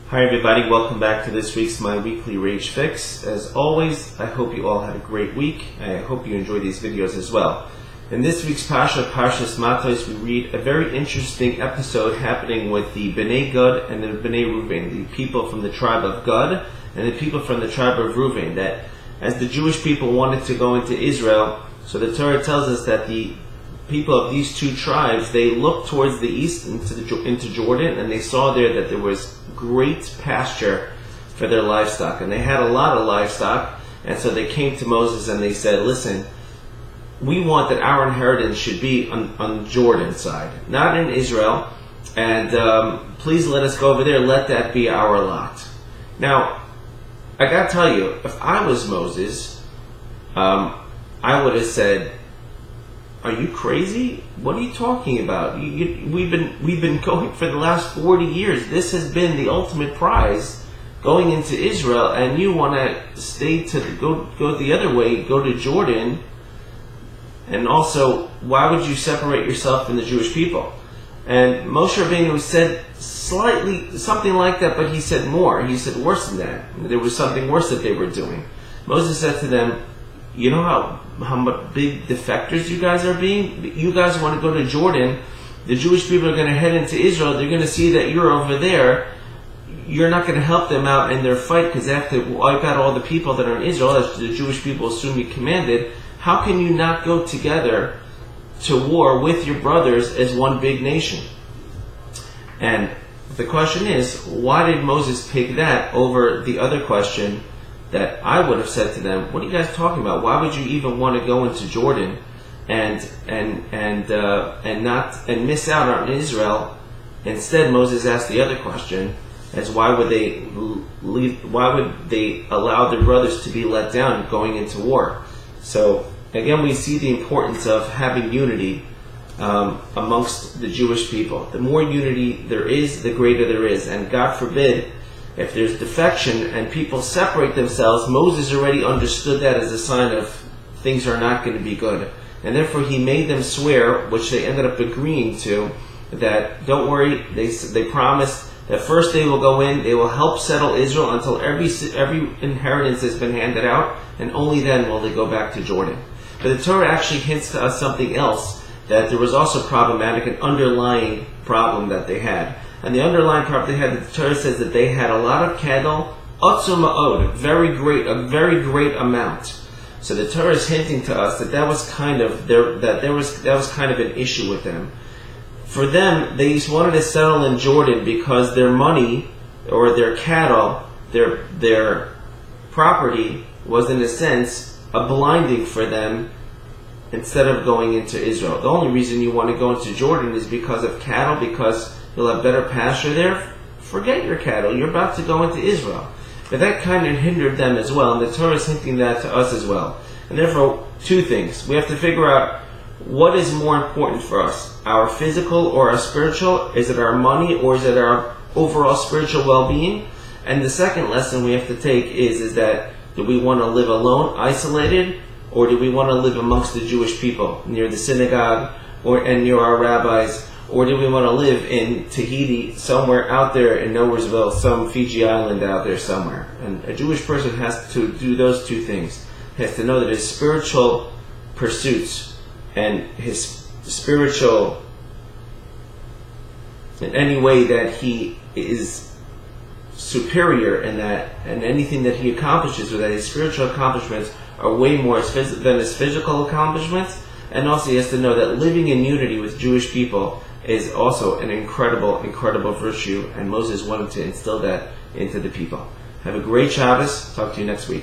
Hi everybody, welcome back to this week's My Weekly Rage Fix. As always, I hope you all had a great week. I hope you enjoy these videos as well. In this week's Parsha, Parshas Matos, we read a very interesting episode happening with the Bnei Gad and the Bnei Reuven, the people from the tribe of Gad and the people from the tribe of Reuven, that as the Jewish people wanted to go into Israel, so the Torah tells us that the people of these two tribes, they looked towards the east into Jordan, and they saw there that there was great pasture for their livestock, and they had a lot of livestock. And so they came to Moses and they said, listen, we want that our inheritance should be on Jordan's side, not in Israel, and please let us go over there, let that be our lot. Now, I gotta tell you, if I was Moses, I would have said, are you crazy? What are you talking about? We've been going for the last 40 years. This has been the ultimate prize, going into Israel, and you want to stay to go the other way, go to Jordan. And also, why would you separate yourself from the Jewish people? And Moshe Rabbeinu said slightly something like that, but he said more. He said worse than that. There was something worse that they were doing. Moses said to them, you know how much big defectors you guys are being? You guys want to go to Jordan. The Jewish people are going to head into Israel. They're going to see that you're over there. You're not going to help them out in their fight because they have to wipe out all the people that are in Israel, as the Jewish people assume you commanded. How can you not go together to war with your brothers as one big nation? And the question is, why did Moses pick that over the other question that I would have said to them, what are you guys talking about? Why would you even want to go into Jordan and miss out on Israel? Instead, Moses asked the other question, as why would they allow their brothers to be let down going into war? So again, we see the importance of having unity amongst the Jewish people. The more unity there is, the greater there is. And God forbid, if there's defection and people separate themselves, Moses already understood that as a sign of things are not going to be good. And therefore he made them swear, which they ended up agreeing to, that don't worry, they promised that first they will go in, they will help settle Israel until every inheritance has been handed out, and only then will they go back to Jordan. But the Torah actually hints to us something else, that there was also problematic, an underlying problem that they had. And the underlying problem they had, the Torah says that they had a lot of cattle, otzum ma'od, a very great amount. So the Torah is hinting to us that that was kind of an issue with them. For them, they just wanted to settle in Jordan because their money or their cattle, their property was in a sense a blinding for them instead of going into Israel. The only reason you want to go into Jordan is because of cattle, because you'll have better pasture there. Forget your cattle. You're about to go into Israel. But that kind of hindered them as well, and the Torah is hinting that to us as well. And therefore, two things. We have to figure out what is more important for us, our physical or our spiritual. Is it our money or is it our overall spiritual well-being? And the second lesson we have to take is that do we want to live alone, isolated, or do we want to live amongst the Jewish people, near the synagogue and near our rabbis? Or do we want to live in Tahiti, somewhere out there in Nowheresville, some Fiji island out there somewhere? And a Jewish person has to do those two things. He has to know that his spiritual pursuits and his spiritual, in any way that he is superior in that, and anything that he accomplishes, or that his spiritual accomplishments are way more than his physical accomplishments. And also he has to know that living in unity with Jewish people is also an incredible, incredible virtue, and Moses wanted to instill that into the people. Have a great Shabbos. Talk to you next week.